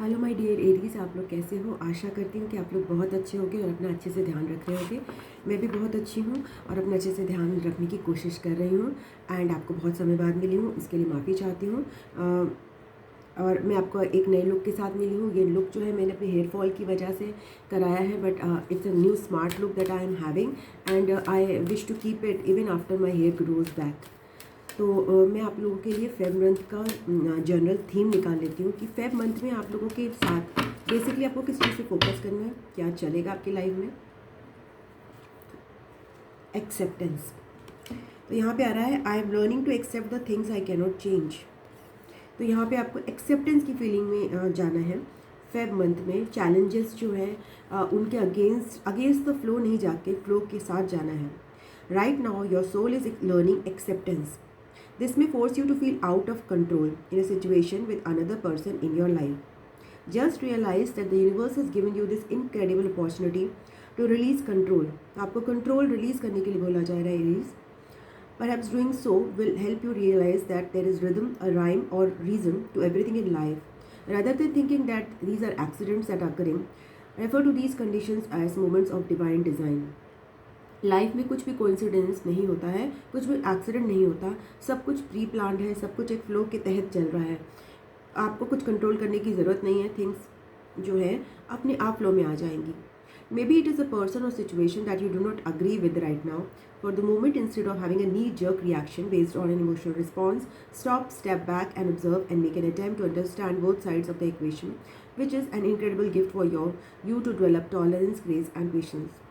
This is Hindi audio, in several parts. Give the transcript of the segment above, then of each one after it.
हेलो माय डियर एरीज, आप लोग कैसे हो। आशा करती हूँ कि आप लोग बहुत अच्छे होंगे और अपना अच्छे से ध्यान रख रहे होंगे। मैं भी बहुत अच्छी हूँ और अपने अच्छे से ध्यान रखने की कोशिश कर रही हूँ। एंड आपको बहुत समय बाद मिली हूँ, इसके लिए माफ़ी चाहती हूँ। और मैं आपको एक नए लुक के साथ मिली हूँ। ये लुक जो है मैंने अपने हेयर फॉल की वजह से कराया है, but it's a new smart look that I am having and I wish to keep it even after my hair grows back. तो मैं आप लोगों के लिए फेब मंथ का जनरल थीम निकाल लेती हूँ कि फेब मंथ में आप लोगों के साथ बेसिकली आपको किस चीज़ पे फोकस करना है, क्या चलेगा आपकी लाइफ में। एक्सेप्टेंस। तो यहाँ पे आ रहा है I am learning to accept the things I cannot change. तो यहाँ पे आपको एक्सेप्टेंस की फीलिंग में जाना है। फेब मंथ में चैलेंजेस जो है उनके अगेंस्ट द फ्लो नहीं जाके फ्लो के साथ जाना है। Right now your soul is learning acceptance. This may force you to feel out of control in a situation with another person in your life. Just realize that the universe has given you this incredible opportunity to release control. आपको control release करने के लिए बोला जा रहा है release. Perhaps doing so will help you realize that there is rhythm, a rhyme or reason to everything in life. Rather than thinking that these are accidents that are occurring, refer to these conditions as moments of divine design. Life में कुछ भी कोइंसिडेंस नहीं होता है, कुछ भी एक्सीडेंट नहीं होता, सब कुछ प्री प्लान्ड है, सब कुछ एक फ्लो के तहत चल रहा है। आपको कुछ कंट्रोल करने की ज़रूरत नहीं है, थिंग्स जो है अपने आप फ्लो में आ जाएंगी। Maybe it is a person और situation that you do not agree with right now. For the moment, instead of having a knee jerk reaction based on an emotional response, stop, step back and observe and make an attempt to understand both sides of the equation, which is an incredible gift for you to develop tolerance, grace and patience.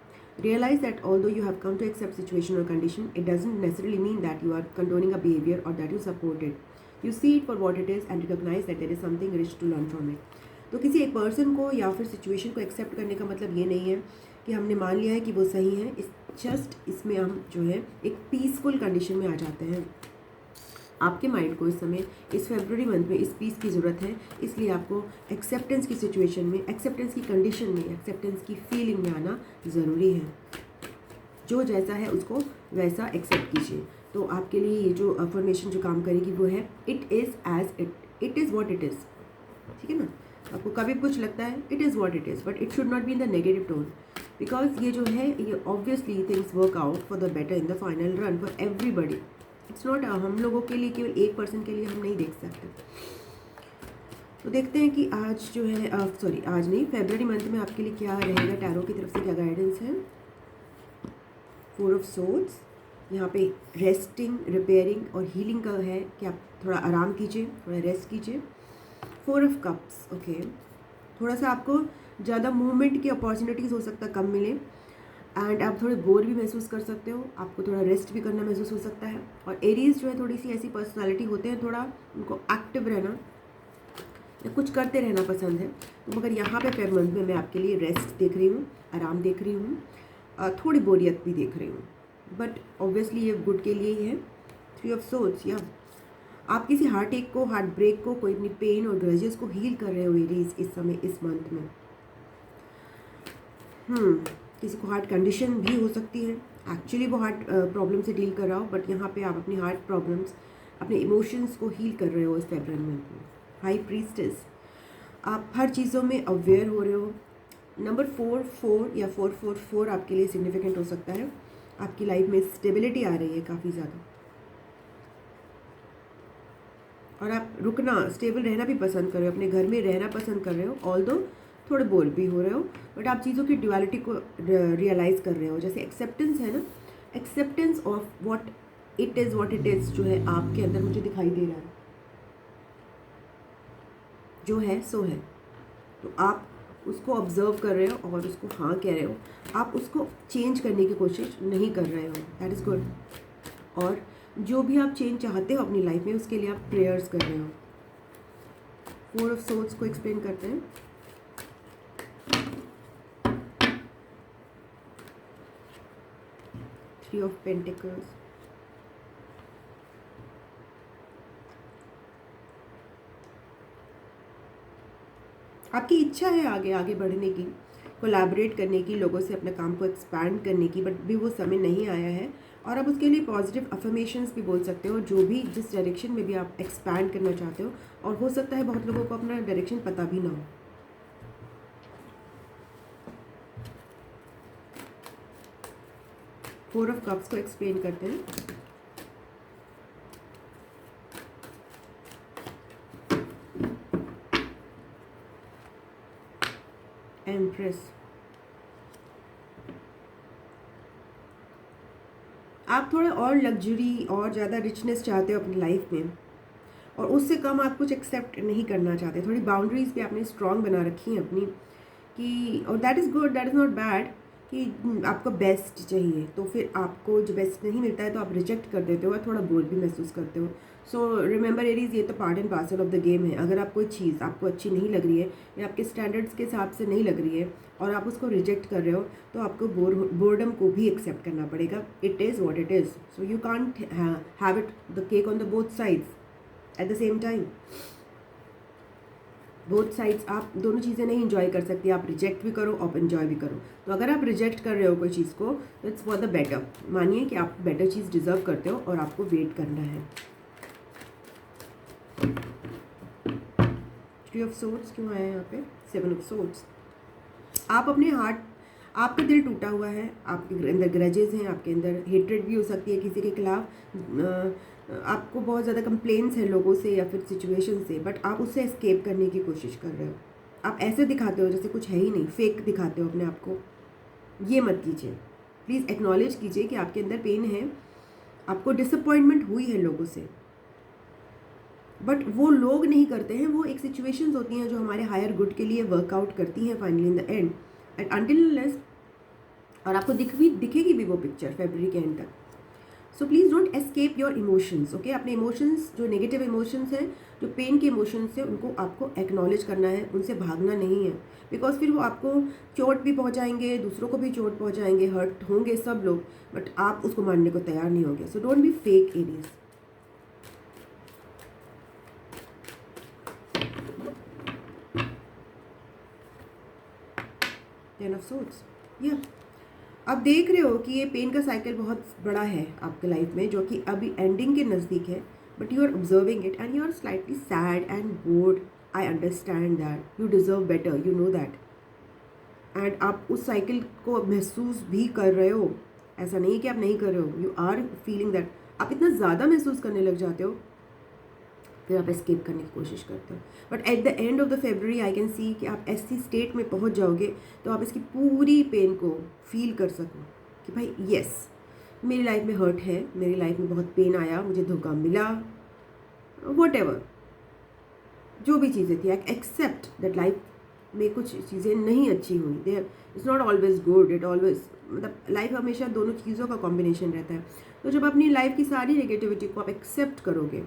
Realize that although you have come to accept situation or condition, it doesn't necessarily mean that you are condoning a behavior or that you support it. You see it for what it is and recognize that there is something rich to learn from it. तो किसी एक पर्सन को या फिर सिचुएशन को एक्सेप्ट करने का मतलब ये नहीं है कि हमने मान लिया है कि वो सही है। इस जस्ट इसमें हम जो है एक पीसफुल कंडीशन में आ जाते हैं। आपके माइंड को इस समय इस फरवरी मंथ में इस पीस की ज़रूरत है, इसलिए आपको एक्सेप्टेंस की सिचुएशन में, एक्सेप्टेंस की कंडीशन में, एक्सेप्टेंस की फीलिंग में आना ज़रूरी है। जो जैसा है उसको वैसा एक्सेप्ट कीजिए। तो आपके लिए ये जो अफर्मेशन जो काम करेगी वो है it is as it is what it is. ठीक है ना। आपको कभी कुछ लगता है it is what it is, but it should not be in the negative tone, because ये जो है ये obviously things work out for the better in the final run for everybody. It's not हम लोगों के लिए, केवल एक पर्सन के लिए हम नहीं देख सकते। तो देखते हैं कि आज जो है आज नहीं, फरवरी मंथ में आपके लिए क्या रहेगा, टैरो की तरफ से क्या गाइडेंस है। 4 ऑफ सोर्ड्स, यहाँ पे रेस्टिंग, रिपेयरिंग और हीलिंग का है कि आप थोड़ा आराम कीजिए, थोड़ा रेस्ट कीजिए। 4 ऑफ कप्स, ओके, थोड़ा सा आपको ज़्यादा मूवमेंट की अपॉर्चुनिटीज़ हो सकता है कम मिले एंड आप थोड़े बोर भी महसूस कर सकते हो, आपको थोड़ा रेस्ट भी करना महसूस हो सकता है। और एरीज जो है थोड़ी सी ऐसी पर्सनालिटी होते हैं, थोड़ा उनको एक्टिव रहना या कुछ करते रहना पसंद है। तो मगर यहाँ पे फेब मंथ में मैं आपके लिए रेस्ट देख रही हूँ, आराम देख रही हूँ, थोड़ी बोरियत भी देख रही हूँ, बट ऑब्वियसली ये गुड के लिए ही है। 3 ऑफ सोर्ड्स, या आप किसी हार्ट एक को, हार्ट ब्रेक को, कोई अपनी पेन और ग्रजेस को हील कर रहे हो एरीज इस समय, इस मंथ में। किसी को हार्ट कंडीशन भी हो सकती है, एक्चुअली वो हार्ट प्रॉब्लम से डील कर रहा हो, बट यहाँ पे आप अपनी हार्ट प्रॉब्लम्स, अपने इमोशंस को हील कर रहे हो इस फेब्रुअरी मंथ में। हाई प्रीस्टेस, आप हर चीज़ों में अवेयर हो रहे हो। नंबर 4 या 444 आपके लिए सिग्निफिकेंट हो सकता है। आपकी लाइफ में स्टेबिलिटी आ रही है काफ़ी ज़्यादा, और आप रुकना, स्टेबल रहना भी पसंद कर रहे हो, अपने घर में रहना पसंद कर रहे हो, ऑल्दो थोड़े बोर भी हो रहे हो, बट आप चीज़ों की ड्युअलिटी को रियलाइज़ कर रहे हो। जैसे एक्सेप्टेंस है ना, acceptance of what it is जो है आपके अंदर मुझे दिखाई दे रहा है। जो है सो है, तो आप उसको ऑब्जर्व कर रहे हो और उसको हाँ कह रहे हो, आप उसको चेंज करने की कोशिश नहीं कर रहे हो, दैट इज़ गुड। और जो भी आप चेंज चाहते हो अपनी लाइफ में, उसके लिए आप प्रेयर्स कर रहे हो। 4 ऑफ सोर्ड्स को एक्सप्लेन करते हैं। Three of Pentacles, आपकी इच्छा है आगे आगे बढ़ने की, कोलैबोरेट करने की, लोगों से अपने काम को एक्सपैंड करने की, बट भी वो समय नहीं आया है। और आप उसके लिए पॉजिटिव अफर्मेशंस भी बोल सकते हो, जो भी जिस डायरेक्शन में भी आप एक्सपैंड करना चाहते हो। और हो सकता है बहुत लोगों को अपना डायरेक्शन पता भी ना हो, 4 ऑफ कप्स को एक्सप्लेन करते हैं। एम्प्रेस, आप थोड़ा और लग्जरी और ज़्यादा रिचनेस चाहते हो अपनी लाइफ में, और उससे कम आप कुछ एक्सेप्ट नहीं करना चाहते। थोड़ी बाउंड्रीज भी आपने स्ट्रॉन्ग बना रखी हैं अपनी कि, और that is good, that is not bad कि आपको बेस्ट चाहिए, तो फिर आपको जो बेस्ट नहीं मिलता है तो आप रिजेक्ट कर देते हो और थोड़ा बोर भी महसूस करते हो। सो रिमेंबर एरीज, ये तो part and parcel of the game है। अगर आप कोई चीज़ आपको अच्छी नहीं लग रही है या आपके स्टैंडर्ड्स के हिसाब से नहीं लग रही है और आप उसको रिजेक्ट कर रहे हो, तो आपको बोर्डम को भी एक्सेप्ट करना पड़ेगा। It is what it is, so you can't have it the cake on the both sides at the same time. Both sides आप दोनों चीज़ें नहीं इंजॉय कर सकती, आप रिजेक्ट भी करो और इंजॉय भी करो। तो अगर आप रिजेक्ट कर रहे हो कोई चीज़ को, तो इट्स फॉर द बेटर। मानिए कि आप बेटर चीज़ डिजर्व करते हो और आपको वेट करना है। 3 ऑफ सोर्ड्स क्यों आया है यहाँ पे? 7 ऑफ सोर्ड्स। आप अपने हार्ट, आपका दिल टूटा हुआ है, आपके अंदर ग्रजेस हैं, आपके अंदर हेट्रेड भी हो सकती है किसी के खिलाफ, आपको बहुत ज़्यादा कंप्लेंट्स हैं लोगों से या फिर सिचुएशन से, बट आप उससे एस्केप करने की कोशिश कर रहे हो। आप ऐसे दिखाते हो जैसे कुछ है ही नहीं, फेक दिखाते हो अपने आप को। ये मत कीजिए, प्लीज़ एक्नॉलेज कीजिए कि आपके अंदर पेन है, आपको डिसअपॉइंटमेंट हुई है लोगों से, बट वो लोग नहीं करते हैं, वो एक सिचुएशंस होती हैं जो हमारे हायर गुड के लिए वर्कआउट करती हैं finally in the end and until unless, और आपको दिखेगी भी वो पिक्चर फरवरी के एंड तक। So please don't escape your emotions, okay. अपने इमोशंस, जो नेगेटिव इमोशंस हैं, जो पेन के इमोशंस हैं, उनको आपको एक्नॉलेज करना है, उनसे भागना नहीं है, बिकॉज फिर वो आपको चोट भी पहुंचाएंगे, दूसरों को भी चोट पहुंचाएंगे, हर्ट होंगे सब लोग, बट आप उसको मानने को तैयार नहीं होंगे। So don't be fake Aries. Ten of swords, या आप देख रहे हो कि ये पेन का साइकिल बहुत बड़ा है आपके लाइफ में, जो कि अभी एंडिंग के नज़दीक है, but you are observing it and you are slightly sad and bored. I understand that, you deserve better, you know that, and आप उस साइकिल को महसूस भी कर रहे हो। ऐसा नहीं है कि आप नहीं कर रहे हो, यू आर फीलिंग दैट। आप इतना ज़्यादा महसूस करने लग जाते हो, फिर आप एस्केप करने की कोशिश करते हो, but at the end of the February I can see कि आप ऐसी स्टेट में पहुंच जाओगे तो आप इसकी पूरी पेन को फील कर सको कि भाई यस, मेरी लाइफ में हर्ट है, मेरी लाइफ में बहुत पेन आया, मुझे धोखा मिला, वॉट एवर जो भी चीज़ें थी, आई एक्सेप्ट दैट लाइफ में कुछ चीज़ें नहीं अच्छी हुई, there it's not always good, it always, मतलब लाइफ हमेशा दोनों चीज़ों का कॉम्बिनेशन रहता है। तो जब अपनी लाइफ की सारी नेगेटिविटी को आप एक्सेप्ट करोगे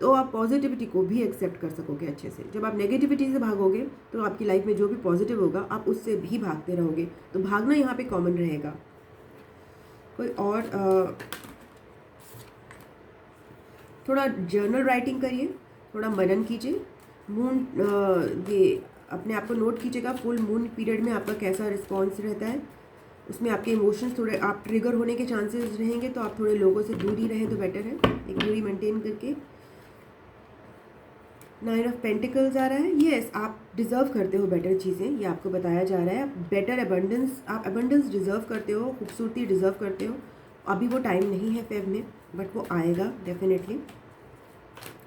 तो आप पॉजिटिविटी को भी एक्सेप्ट कर सकोगे अच्छे से। जब आप नेगेटिविटी से भागोगे तो आपकी लाइफ में जो भी पॉजिटिव होगा आप उससे भी भागते रहोगे। तो भागना यहाँ पे कॉमन रहेगा। कोई और थोड़ा जर्नल राइटिंग करिए, थोड़ा मनन कीजिए, मून ये अपने आप को नोट कीजिएगा फुल मून पीरियड में आपका कैसा रिस्पॉन्स रहता है। उसमें आपके इमोशंस थोड़े, आप ट्रिगर होने के चांसेस रहेंगे, तो आप थोड़े लोगों से दूर ही रहें तो बेटर है, एक दूरी मेंटेन करके। 9 ऑफ पेंटिकल्स आ रहा है। येस, आप डिज़र्व करते हो बेटर चीज़ें, ये आपको बताया जा रहा है। बेटर एबंडेंस, आप एबंडेंस डिज़र्व करते हो, खूबसूरती डिज़र्व करते हो। अभी वो टाइम नहीं है फेब में, बट वो आएगा डेफिनेटली।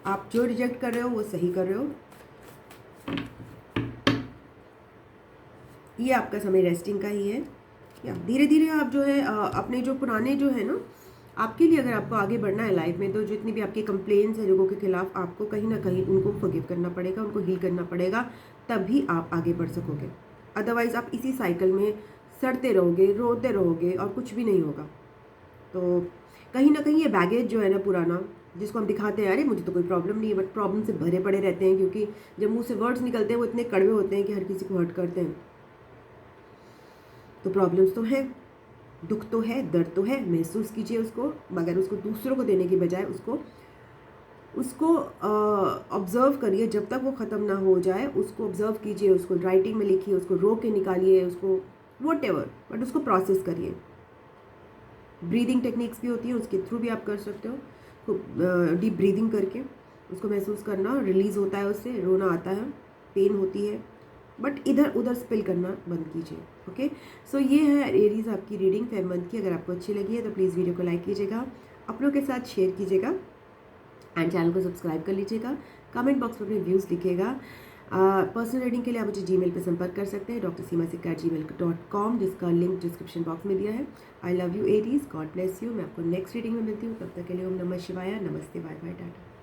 आप जो रिजेक्ट कर रहे हो वो सही कर रहे हो। ये आपका समय रेस्टिंग का ही है। या धीरे धीरे आप जो है अपने जो पुराने जो है ना, आपके लिए अगर आपको आगे बढ़ना है लाइफ में, तो जितनी भी आपकी कंप्लेंट्स हैं लोगों के खिलाफ, आपको कहीं ना कहीं उनको फॉरगिव करना पड़ेगा, उनको हील करना पड़ेगा, तभी आप आगे बढ़ सकोगे। अदरवाइज़ आप इसी साइकिल में सड़ते रहोगे, रोते रहोगे और कुछ भी नहीं होगा। तो कहीं ना कहीं ये बैगेज जो है ना पुराना, जिसको हम दिखाते हैं अरे मुझे तो कोई प्रॉब्लम नहीं है, बट प्रॉब्लम से भरे पड़े रहते हैं, क्योंकि जब मुँह से वर्ड्स निकलते हैं वो इतने कड़वे होते हैं कि हर किसी को हर्ट करते हैं। तो प्रॉब्लम्स तो है, दुख तो है, दर्द तो है, महसूस कीजिए उसको, मगर उसको दूसरों को देने की बजाय उसको ऑब्ज़र्व करिए जब तक वो ख़त्म ना हो जाए। उसको ऑब्ज़र्व कीजिए, उसको राइटिंग में लिखिए, उसको रो के निकालिए, उसको वॉट एवर, बट उसको प्रोसेस करिए। ब्रीदिंग टेक्निक्स भी होती है, उसके थ्रू भी आप कर सकते हो। तो डीप ब्रीदिंग करके उसको महसूस करना, रिलीज़ होता है उससे, रोना आता है, पेन होती है, बट इधर उधर स्पिल करना बंद कीजिए। ओके, सो ये है एरीज आपकी रीडिंग फेब मंथ की। अगर आपको अच्छी लगी है तो प्लीज़ वीडियो को लाइक कीजिएगा, अपनों के साथ शेयर कीजिएगा एंड चैनल को सब्सक्राइब कर लीजिएगा। कमेंट बॉक्स में अपने व्यूज़ लिखिएगा। पर्सनल रीडिंग के लिए आप मुझे जीमेल पे संपर्क कर सकते हैं drsimasica@gmail.com, जिसका लिंक डिस्क्रिप्शन बॉक्स में दिया है। I love you Aries, God bless you. मैं आपको नेक्स्ट रीडिंग में मिलती हूँ, तब तक के लिए ओम नमः शिवाय, नमस्ते, बाय बाय, टाटा।